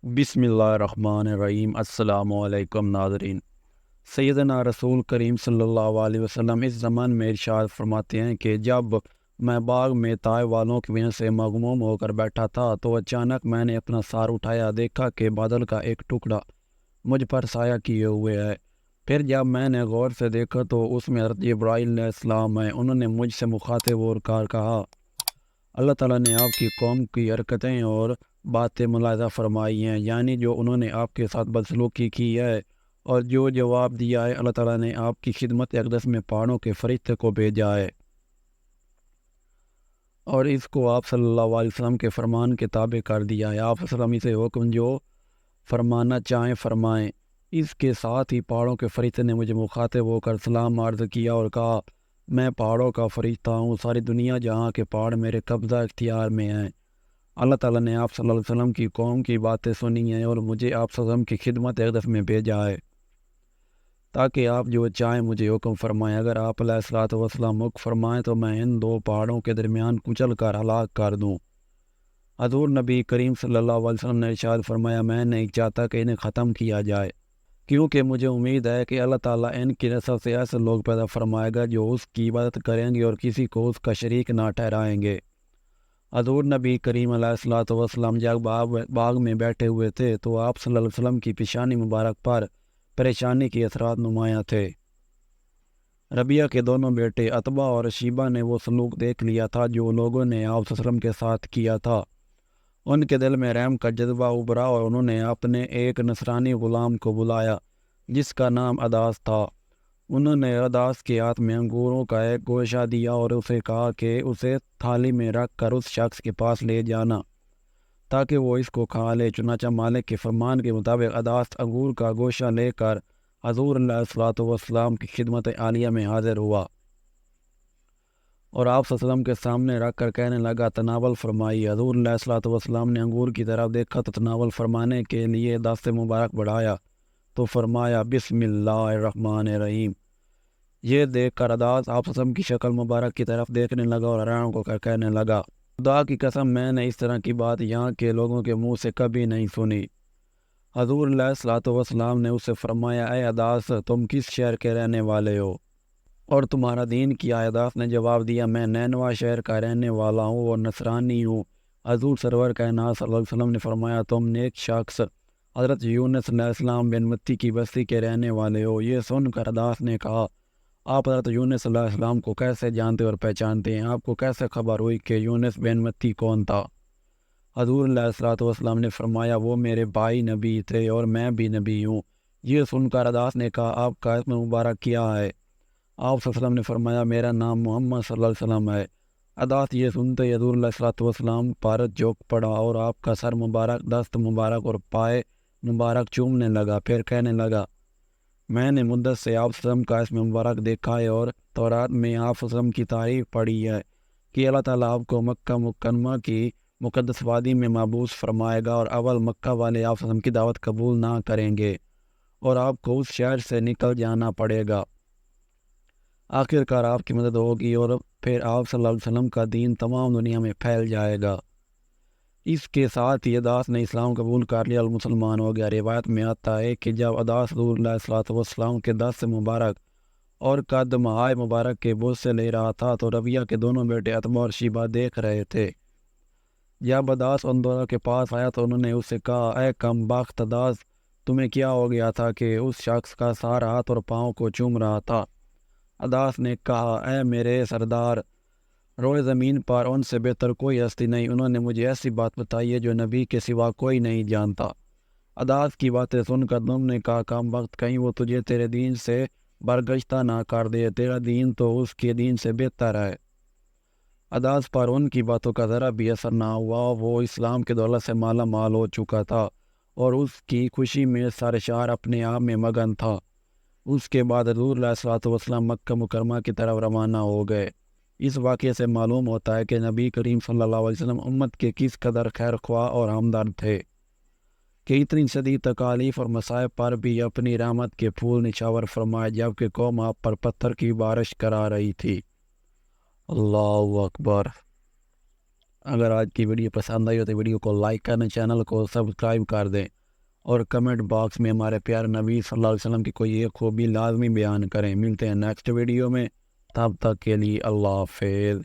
بسم اللہ الرحمن الرحیم۔ السلام علیکم ناظرین۔ سیدنا رسول کریم صلی اللہ علیہ وسلم اس زمان میں ارشاد فرماتے ہیں کہ جب میں باغ میں طائف والوں کی وجہ سے مغموم ہو کر بیٹھا تھا تو اچانک میں نے اپنا سار اٹھایا، دیکھا کہ بادل کا ایک ٹکڑا مجھ پر سایہ کیے ہوئے ہے۔ پھر جب میں نے غور سے دیکھا تو اس میں حضرت جبرائیل علیہ السلام ہے۔ انہوں نے مجھ سے مخاطب اور کہا، اللہ تعالیٰ نے آپ کی قوم کی حرکتیں اور باتیں ملاحظہ فرمائی ہیں، یعنی جو انہوں نے آپ کے ساتھ بدسلوکی کی ہے اور جو جواب دیا ہے۔ اللہ تعالیٰ نے آپ کی خدمت اقدس میں پہاڑوں کے فرشتے کو بھیجا ہے اور اس کو آپ صلی اللہ علیہ وسلم کے فرمان کے تابع کر دیا ہے۔ آپ صلی اللہ علیہ وسلم سے حکم جو فرمانا چاہیں فرمائیں۔ اس کے ساتھ ہی پہاڑوں کے فرشتے نے مجھے مخاطب ہو کر سلام عرض کیا اور کہا، میں پہاڑوں کا فرشتہ ہوں، ساری دنیا جہاں کے پہاڑ میرے قبضہ اختیار میں ہیں۔ اللہ تعالیٰ نے آپ صلی اللہ علیہ وسلم کی قوم کی باتیں سنی ہیں اور مجھے آپ صلی اللہ علیہ وسلم کی خدمت اقدس میں بھیجا ہے تاکہ آپ جو چاہیں مجھے حکم فرمائیں۔ اگر آپ علیہ الصلوۃ والسلام حکم فرمائیں تو میں ان دو پہاڑوں کے درمیان کچل کر ہلاک کر دوں۔ حضور نبی کریم صلی اللہ علیہ وسلم نے ارشاد فرمایا، میں نہیں چاہتا کہ انہیں ختم کیا جائے، کیونکہ مجھے امید ہے کہ اللہ تعالیٰ ان کی نسل سے ایسے لوگ پیدا فرمائے گا جو اس کی عبادت کریں گے اور کسی کو اس کا شریک نہ ٹھہرائیں گے۔ حضور نبی کریم علیہ الصلوۃ والسلام جب باغ میں بیٹھے ہوئے تھے تو آپ صلی اللہ علیہ وسلم کی پیشانی مبارک پر پریشانی کے اثرات نمایاں تھے۔ ربیہ کے دونوں بیٹے عتبہ اور شیبہ نے وہ سلوک دیکھ لیا تھا جو لوگوں نے آپ صلی اللہ علیہ وسلم کے ساتھ کیا تھا۔ ان کے دل میں رحم کا جذبہ ابھرا اور انہوں نے اپنے ایک نصرانی غلام کو بلایا جس کا نام اداس تھا۔ انہوں نے اداس کے ہاتھ میں انگوروں کا ایک گوشہ دیا اور اسے کہا کہ اسے تھالی میں رکھ کر اس شخص کے پاس لے جانا تاکہ وہ اس کو کھا لے۔ چنانچہ مالک کے فرمان کے مطابق اداس انگور کا گوشہ لے کر حضور علیہ الصلوۃ والسلام کی خدمت عالیہ میں حاضر ہوا اور آپ صلی اللہ علیہ وسلم کے سامنے رکھ کر کہنے لگا، تناول فرمائی۔ حضور علیہ الصلوۃ والسلام نے انگور کی طرف دیکھا تو تناول فرمانے کے لیے دست مبارک بڑھایا تو فرمایا، بسم اللہ الرحمن الرحیم۔ یہ دیکھ کر اداس آپ صلی اللہ علیہ وسلم کی شکل مبارک کی طرف دیکھنے لگا اور حیران ہو کر کہنے لگا، خدا کی قسم میں نے اس طرح کی بات یہاں کے لوگوں کے منہ سے کبھی نہیں سنی۔ حضور علیہ الصلوۃ والسلام نے اسے فرمایا، اے اداس، تم کس شہر کے رہنے والے ہو اور تمہارا دین کیا ہے؟ اداس نے جواب دیا، میں نینوا شہر کا رہنے والا ہوں اور نصرانی ہوں۔ حضور سرور کائنات صلی اللہ علیہ وسلم نے فرمایا، تم نیک شخص حضرت یونس علیہ السلام بن متی کی بستی کے رہنے والے ہو۔ یہ سن کر اداس نے کہا، آپ حضرت یونس علیہ السلام کو کیسے جانتے اور پہچانتے ہیں؟ آپ کو کیسے خبر ہوئی کہ یونس بن متی کون تھا؟ حضور علیہ الصلوۃ والسلام نے فرمایا، وہ میرے بھائی نبی تھے اور میں بھی نبی ہوں۔ یہ سن کر اداس نے کہا، آپ کا اسم مبارک کیا ہے؟ آپ صلی اللہ علیہ وسلم نے فرمایا، میرا نام محمد صلی اللہ علیہ وسلم ہے۔ اداس یہ سنتے ہی حضور علیہ الصلوۃ والسلام پر جھک پڑا اور آپ کا سر مبارک، دست مبارک اور پائے مبارک چومنے لگا۔ پھر کہنے لگا، میں نے مدت سے آپ صلی اللہ علیہ وسلم کا اسم مبارک دیکھا ہے اور تورات میں آپ صلی اللہ علیہ وسلم کی تعریف پڑھی ہے کہ اللہ تعالیٰ آپ کو مکہ مکرمہ کی مقدس وادی میں مبعوث فرمائے گا اور اول مکہ والے آپ صلی اللہ علیہ وسلم کی دعوت قبول نہ کریں گے اور آپ کو اس شہر سے نکل جانا پڑے گا۔ آخر کار آپ کی مدد ہوگی اور پھر آپ صلی اللہ علیہ وسلم کا دین تمام دنیا میں پھیل جائے گا۔ اس کے ساتھ ہی اداس نے اسلام قبول کر لیا اور مسلمان ہو گیا۔ روایت میں آتا ہے کہ جب اداس حضور علیہ الصلوۃ والسلام کے دست مبارک اور قدمہائے مبارک کے بوسے سے لے رہا تھا تو ربیہ کے دونوں بیٹے عتبہ اور شیبہ دیکھ رہے تھے۔ جب اداس ان دونوں کے پاس آیا تو انہوں نے اس سے کہا، اے کم بخت اداس، تمہیں کیا ہو گیا تھا کہ اس شخص کا سارا ہاتھ اور پاؤں کو چوم رہا تھا؟ اداس نے کہا، اے میرے سردار، روئے زمین پر ان سے بہتر کوئی ہستی نہیں، انہوں نے مجھے ایسی بات بتائی ہے جو نبی کے سوا کوئی نہیں جانتا۔ اداس کی باتیں سن کر تم نے کہا، کم وقت کہیں وہ تجھے تیرے دین سے برگشتہ نہ کر دے، تیرا دین تو اس کے دین سے بہتر ہے۔ اداس پر ان کی باتوں کا ذرا بھی اثر نہ ہوا، وہ اسلام کے دولت سے مالا مال ہو چکا تھا اور اس کی خوشی میں سرشار اپنے آپ میں مگن تھا۔ اس کے بعد حضور علیہ الصلوۃ والسلام مکہ مکرمہ کی طرف روانہ ہو گئے۔ اس واقعے سے معلوم ہوتا ہے کہ نبی کریم صلی اللہ علیہ وسلم امت کے کس قدر خیر خواہ اور ہمدرد تھے کہ اتنی شدید تکالیف اور مصائب پر بھی اپنی رحمت کے پھول نچھاور فرمائے جبکہ قوم آپ پر پتھر کی بارش کرا رہی تھی۔ اللہ اکبر۔ اگر آج کی ویڈیو پسند آئی ہو تو ویڈیو کو لائک کریں، چینل کو سبسکرائب کر دیں، اور کمنٹ باکس میں ہمارے پیارے نبی صلی اللہ علیہ وسلم کی کوئی ایک خوبی لازمی بیان کریں۔ ملتے ہیں نیکسٹ ویڈیو میں، تب تک کے لیے اللہ حافظ۔